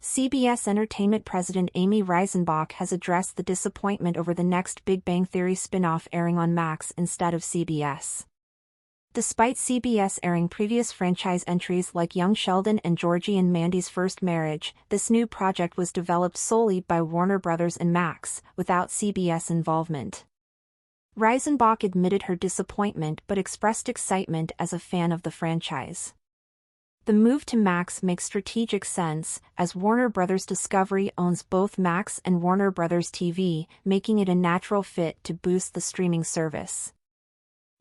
CBS Entertainment president Amy Reisenbach has addressed the disappointment over the next Big Bang Theory spin-off airing on Max instead of CBS. Despite CBS airing previous franchise entries like Young Sheldon and Georgie and Mandy's First Marriage, this new project was developed solely by Warner Bros. And Max, without CBS involvement. Reisenbach admitted her disappointment but expressed excitement as a fan of the franchise. The move to Max makes strategic sense, as Warner Bros. Discovery owns both Max and Warner Bros. TV, making it a natural fit to boost the streaming service.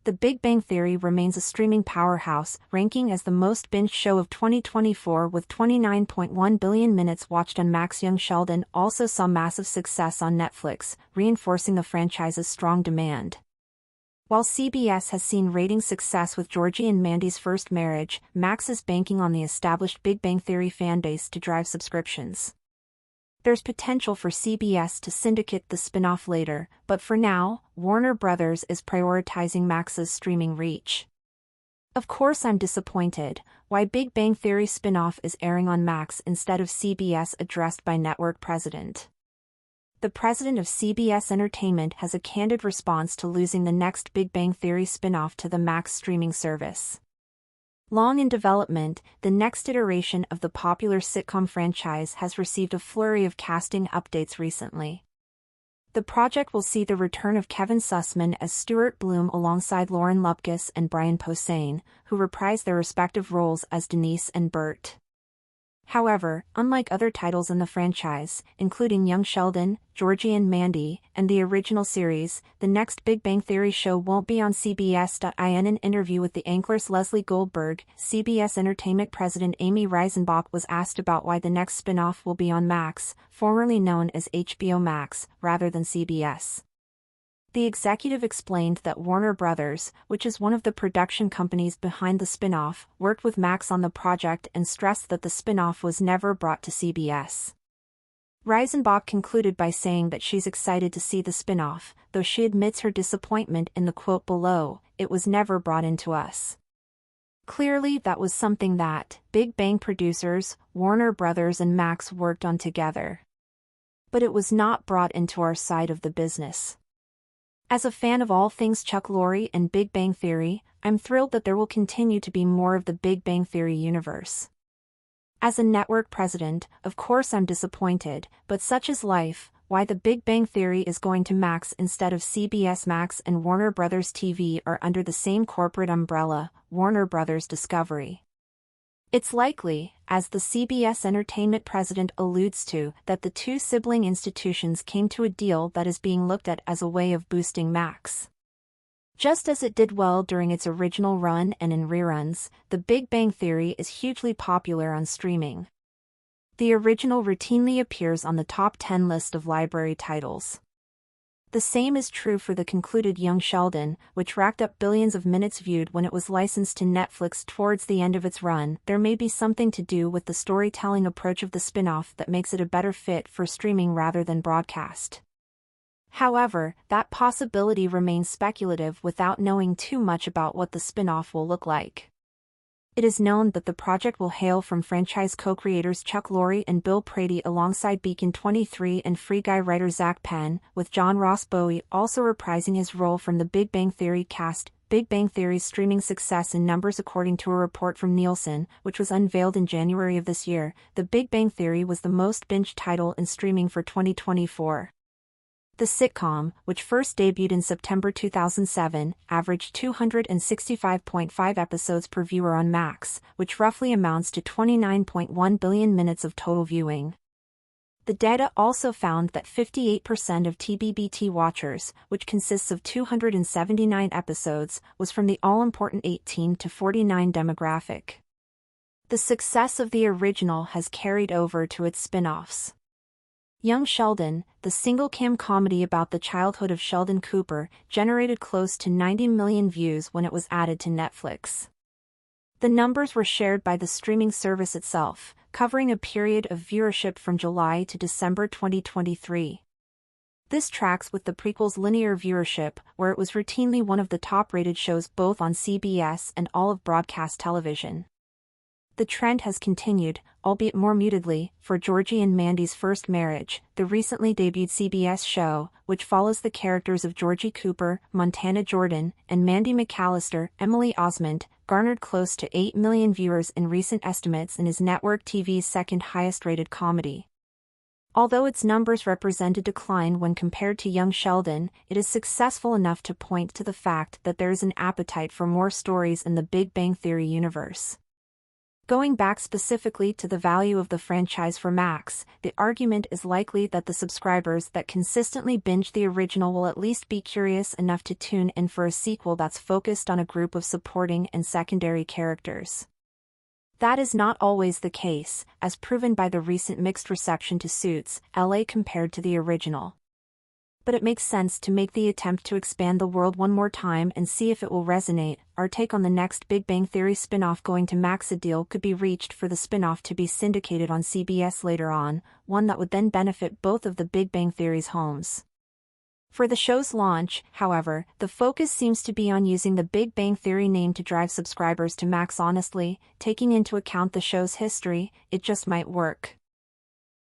The Big Bang Theory remains a streaming powerhouse, ranking as the most binged show of 2024 with 29.1 billion minutes watched on Max. Young Sheldon also saw massive success on Netflix, reinforcing the franchise's strong demand. While CBS has seen ratings success with Georgie and Mandy's First Marriage, Max is banking on the established Big Bang Theory fanbase to drive subscriptions. There's potential for CBS to syndicate the spin-off later, but for now, Warner Bros. Is prioritizing Max's streaming reach. Of course I'm disappointed. Why Big Bang Theory spin-off is airing on Max instead of CBS, addressed by network president. The president of CBS Entertainment has a candid response to losing the next Big Bang Theory spin-off to the Max streaming service. Long in development, the next iteration of the popular sitcom franchise has received a flurry of casting updates recently. The project will see the return of Kevin Sussman as Stuart Bloom alongside Lauren Lapkus and Brian Posehn, who reprise their respective roles as Denise and Bert. However, unlike other titles in the franchise, including Young Sheldon, Georgie and Mandy, and the original series, the next Big Bang Theory show won't be on CBS. In an interview with the anchoress Leslie Goldberg, CBS Entertainment president Amy Reisenbach was asked about why the next spin-off will be on Max, formerly known as HBO Max, rather than CBS. The executive explained that Warner Bros., which is one of the production companies behind the spin-off, worked with Max on the project and stressed that the spin-off was never brought to CBS. Reisenbach concluded by saying that she's excited to see the spin-off, though she admits her disappointment in the quote below, "It was never brought into us." Clearly that was something that Big Bang producers, Warner Bros. And Max worked on together. But it was not brought into our side of the business. As a fan of all things Chuck Lorre and Big Bang Theory, I'm thrilled that there will continue to be more of the Big Bang Theory universe. As a network president, of course I'm disappointed, but such is life. Why the Big Bang Theory is going to Max instead of CBS. Max and Warner Bros. TV are under the same corporate umbrella, Warner Bros. Discovery. It's likely, as the CBS Entertainment president alludes to, that the two sibling institutions came to a deal that is being looked at as a way of boosting Max. Just as it did well during its original run and in reruns, The Big Bang Theory is hugely popular on streaming. The original routinely appears on the top 10 list of library titles. The same is true for the concluded Young Sheldon, which racked up billions of minutes viewed when it was licensed to Netflix towards the end of its run. There may be something to do with the storytelling approach of the spin-off that makes it a better fit for streaming rather than broadcast. However, that possibility remains speculative without knowing too much about what the spin-off will look like. It is known that the project will hail from franchise co-creators Chuck Lorre and Bill Prady alongside Beacon 23 and Free Guy writer Zach Penn, with John Ross Bowie also reprising his role from the Big Bang Theory cast. Big Bang Theory's streaming success in numbers. According to a report from Nielsen, which was unveiled in January of this year, The Big Bang Theory was the most binged title in streaming for 2024. The sitcom, which first debuted in September 2007, averaged 265.5 episodes per viewer on Max, which roughly amounts to 29.1 billion minutes of total viewing. The data also found that 58% of TBBT watchers, which consists of 279 episodes, was from the all-important 18 to 49 demographic. The success of the original has carried over to its spin-offs. Young Sheldon, the single-cam comedy about the childhood of Sheldon Cooper, generated close to 90 million views when it was added to Netflix. The numbers were shared by the streaming service itself, covering a period of viewership from July to December 2023. This tracks with the prequel's linear viewership, where it was routinely one of the top-rated shows both on CBS and all of broadcast television. The trend has continued, albeit more mutedly, for Georgie and Mandy's First Marriage, the recently debuted CBS show, which follows the characters of Georgie Cooper, Montana Jordan, and Mandy McAllister, Emily Osmond, garnered close to 8 million viewers in recent estimates and is network TV's second highest-rated comedy. Although its numbers represent a decline when compared to Young Sheldon, it is successful enough to point to the fact that there is an appetite for more stories in the Big Bang Theory universe. Going back specifically to the value of the franchise for Max, the argument is likely that the subscribers that consistently binge the original will at least be curious enough to tune in for a sequel that's focused on a group of supporting and secondary characters. That is not always the case, as proven by the recent mixed reception to Suits, LA compared to the original. But it makes sense to make the attempt to expand the world one more time and see if it will resonate. Our take on the next Big Bang Theory spin-off going to Max. A deal could be reached for the spin-off to be syndicated on CBS later on, one that would then benefit both of the Big Bang Theory's homes. For the show's launch, however, the focus seems to be on using the Big Bang Theory name to drive subscribers to Max. Honestly, taking into account the show's history, it just might work.